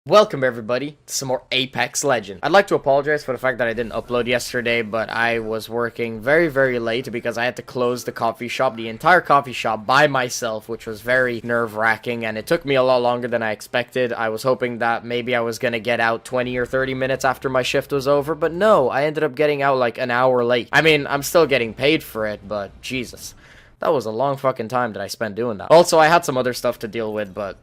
Welcome everybody to some more Apex Legends. I'd like to apologize for the fact that I didn't upload yesterday, but I was working very late because I had to close the coffee shop, the entire coffee shop by myself, which was very nerve-wracking, and it took me a lot longer than I expected. I was hoping that maybe I was gonna get out 20 or 30 minutes after my shift was over, but no, I ended up getting out like an hour late. I mean, I'm still getting paid for it, but Jesus. That was a long fucking time that I spent doing that. Also, I had some other stuff to deal with, but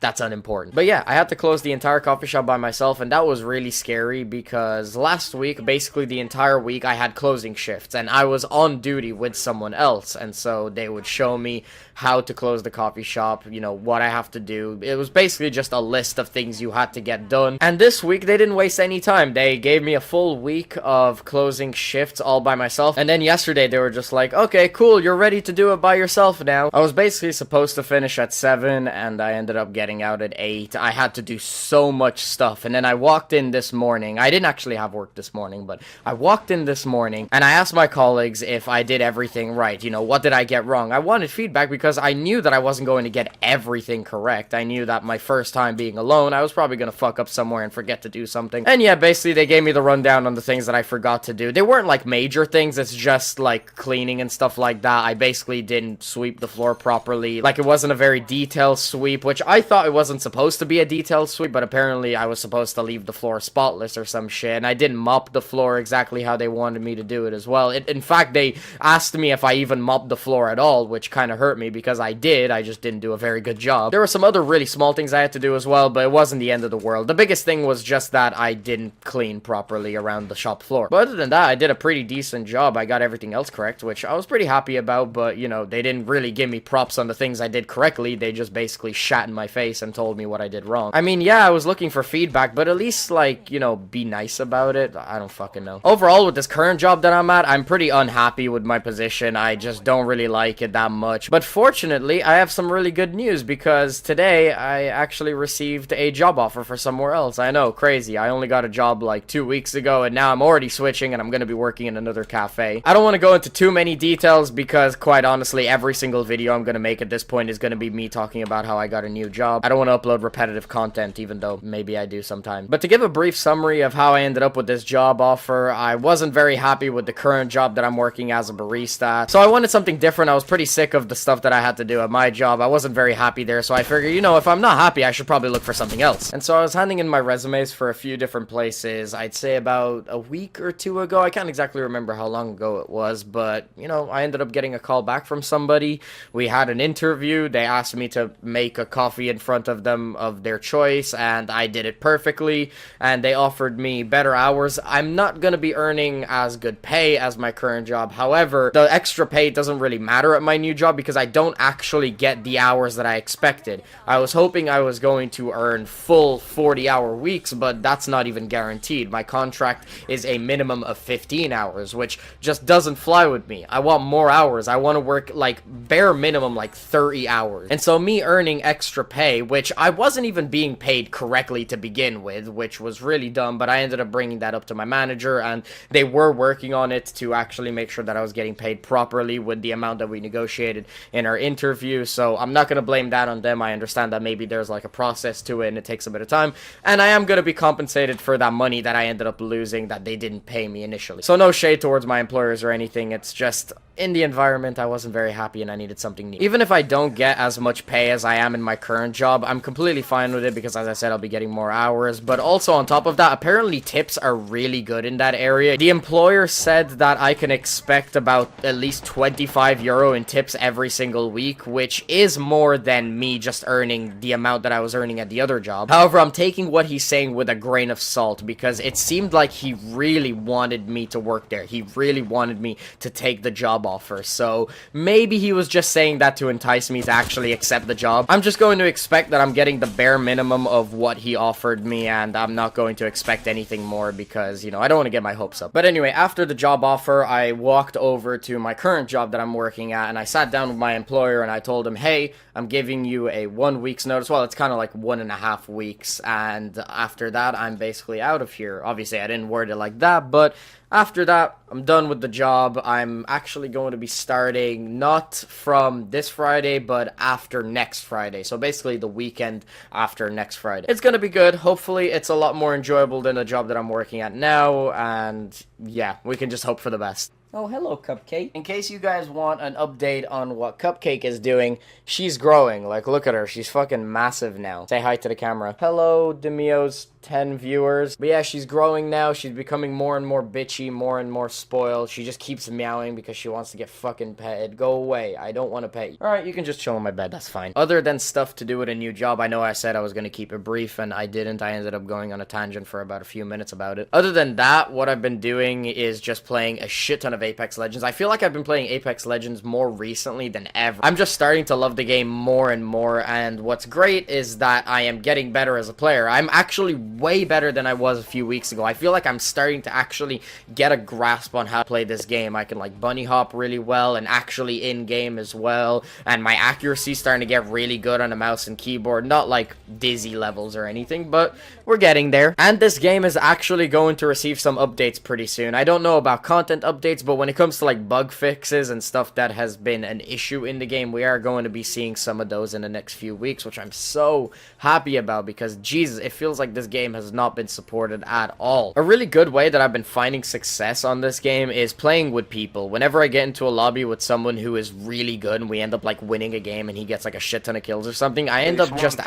that's unimportant. But yeah, I had to close the entire coffee shop by myself, and that was really scary because last week, basically the entire week, I had closing shifts, and I was on duty with someone else, and so they would show me how to close the coffee shop, you know, what I have to do. It was basically just a list of things you had to get done. And this week, they didn't waste any time. They gave me a full week of closing shifts all by myself, and then yesterday they were just like, okay, cool, you're ready to do it by yourself now. I was basically supposed to finish at 7, and I ended up getting out at 8. I had to do so much stuff, and then I walked in this morning. I didn't actually have work this morning, but I walked in this morning, and I asked my colleagues if I did everything right. You know, what did I get wrong? I wanted feedback because I knew that I wasn't going to get everything correct. I knew that my first time being alone, I was probably going to fuck up somewhere and forget to do something. And yeah, basically, they gave me the rundown on the things that I forgot to do. They weren't like major things, it's just like cleaning and stuff like that. I basically didn't sweep the floor properly. Like, it wasn't a very detailed sweep, which I thought it wasn't supposed to be a detailed sweep, but apparently I was supposed to leave the floor spotless or some shit, and I didn't mop the floor exactly how they wanted me to do it as well. In fact, they asked me if I even mopped the floor at all, which kind of hurt me because I did. I just didn't do a very good job. There were some other really small things I had to do as well, but it wasn't the end of the world. The biggest thing was just that I didn't clean properly around the shop floor. But other than that, I did a pretty decent job. I got everything else correct, which I was pretty happy about, but, you know, they didn't really give me props on the things I did correctly. They just basically shat in my face and told me what I did wrong. I mean, yeah, I was looking for feedback, but at least, like, you know, be nice about it. I don't fucking know. Overall, with this current job that I'm at, I'm pretty unhappy with my position. I just don't really like it that much. But fortunately, I have some really good news because today I actually received a job offer for somewhere else. I know, crazy. I only got a job like 2 weeks ago, and now I'm already switching, and I'm gonna be working in another cafe. I don't want to go into too many details because, quite honestly, every single video I'm gonna make at this point is gonna be me talking about how I got a new job. I don't want to upload repetitive content, even though maybe I do sometime. But to give a brief summary of how I ended up with this job offer, I wasn't very happy with the current job that I'm working as a barista, so I wanted something different. I was pretty sick of the stuff that I had to do at my job. I wasn't very happy there, so I figured, you know, if I'm not happy, I should probably look for something else. And so I was handing in my resumes for a few different places, I'd say about a week or two ago. I can't exactly remember how long ago it was, but, you know, I ended up getting a call back from somebody. We had an interview. They asked me to make a coffee in front of them of their choice, and I did it perfectly, and they offered me better hours. I'm not gonna be earning as good pay as my current job. However, the extra pay doesn't really matter at my new job because I don't actually get the hours that I expected. I was hoping I was going to earn full 40-hour weeks, but that's not even guaranteed. My contract is a minimum of 15 hours, which just doesn't fly with me. I want more hours. I want to work like bare minimum like 30 hours. And so me earning extra pay, which I wasn't even being paid correctly to begin with, which was really dumb, but I ended up bringing that up to my manager, and they were working on it to actually make sure that I was getting paid properly with the amount that we negotiated in our interview. So I'm not going to blame that on them. I understand that maybe there's like a process to it and it takes a bit of time, and I am going to be compensated for that money that I ended up losing that they didn't pay me initially. So no shade towards my employers or anything. It's just in the environment, I wasn't very happy and I needed something new. Even if I don't get as much pay as I am in my current job, I'm completely fine with it because, as I said, I'll be getting more hours. But also on top of that, apparently tips are really good in that area. The employer said that I can expect about at least 25 euro in tips every single week, which is more than me just earning the amount that I was earning at the other job. However, I'm taking what he's saying with a grain of salt because it seemed like he really wanted me to work there. He really wanted me to take the job offer, so maybe he was just saying that to entice me to actually accept the job. I'm just going to expect that I'm getting the bare minimum of what he offered me, and I'm not going to expect anything more because, you know, I don't want to get my hopes up. But anyway, after the job offer, I walked over to my current job that I'm working at, and I sat down with my employer and I told him, hey, I'm giving you a 1 week's notice. Well, it's kind of like 1.5 weeks, and after that, I'm basically out of here. Obviously, I didn't word it like that, but After that, I'm done with the job. I'm actually going to be starting not from this Friday, but after next Friday. So basically the weekend after next Friday. It's going to be good. Hopefully it's a lot more enjoyable than the job that I'm working at now. And yeah, we can just hope for the best. Oh, hello, Cupcake. In case you guys want an update on what Cupcake is doing, she's growing. Like, look at her. She's fucking massive now. Say hi to the camera. Hello, Dimeo's 10 viewers. But yeah, she's growing now. She's becoming more and more bitchy, more and more spoiled. She just keeps meowing because she wants to get fucking petted. Go away. I don't want to pet you. Alright, you can just chill on my bed. That's fine. Other than stuff to do with a new job, I know I said I was going to keep it brief, and I didn't. I ended up going on a tangent for about a few minutes about it. Other than that, what I've been doing is just playing a shit ton of Apex Legends. I feel like I've been playing Apex Legends more recently than ever. I'm just starting to love the game more and more, and what's great is that I am getting better as a player. I'm actually way better than I was a few weeks ago. I feel like I'm starting to actually get a grasp on how to play this game. I can like bunny hop really well and actually in-game as well, and my accuracy's starting to get really good on a mouse and keyboard. Not like dizzy levels or anything, but we're getting there. And this game is actually going to receive some updates pretty soon. I don't know about content updates, but when it comes to like bug fixes and stuff that has been an issue in the game, we are going to be seeing some of those in the next few weeks, which I'm so happy about because Jesus, it feels like this game has not been supported at all. A really good way that I've been finding success on this game is playing with people. Whenever I get into a lobby with someone who is really good and we end up like winning a game and he gets like a shit ton of kills or something, I end up just...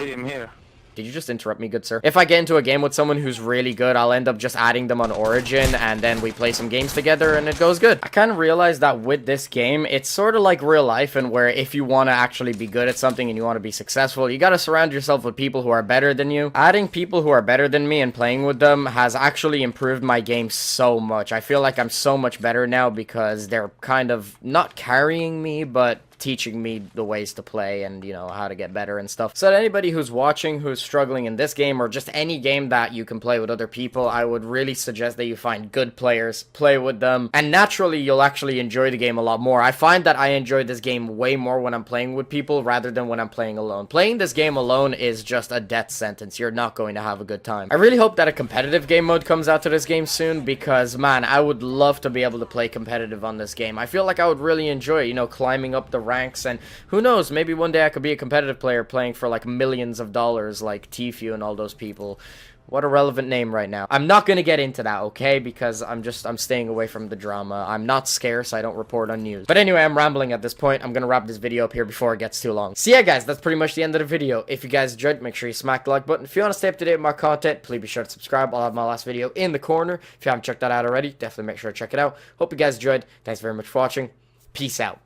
Did you just interrupt me, good sir? If I get into a game with someone who's really good, I'll end up just adding them on Origin, and then we play some games together, and it goes good. I kind of realized that with this game, it's sort of like real life, and where if you want to actually be good at something and you want to be successful, you gotta surround yourself with people who are better than you. Adding people who are better than me and playing with them has actually improved my game so much. I feel like I'm so much better now because they're kind of not carrying me, but teaching me the ways to play and, you know, how to get better and stuff. So anybody who's watching who's struggling in this game or just any game that you can play with other people, I would really suggest that you find good players, play with them, and naturally you'll actually enjoy the game a lot more. I find that I enjoy this game way more when I'm playing with people rather than when I'm playing alone. Playing this game alone is just a death sentence. You're not going to have a good time. I really hope that a competitive game mode comes out to this game soon because, man, I would love to be able to play competitive on this game. I feel like I would really enjoy it, you know, climbing up the ranks, and who knows, maybe one day I could be a competitive player playing for like millions of dollars like Tfue and all those people. What a relevant name right now. I'm not gonna get into that, okay, because I'm staying away from the drama. I'm not scarce, I don't report on news. But anyway, I'm rambling at this point. I'm gonna wrap this video up here before it gets too long. So yeah, guys, that's pretty much the end of the video. If you guys enjoyed, make sure you smack the like button. If you want to stay up to date with my content, please be sure to subscribe. I'll have my last video in the corner. If you haven't checked that out already, definitely make sure to check it out. Hope you guys enjoyed. Thanks very much for watching. Peace out.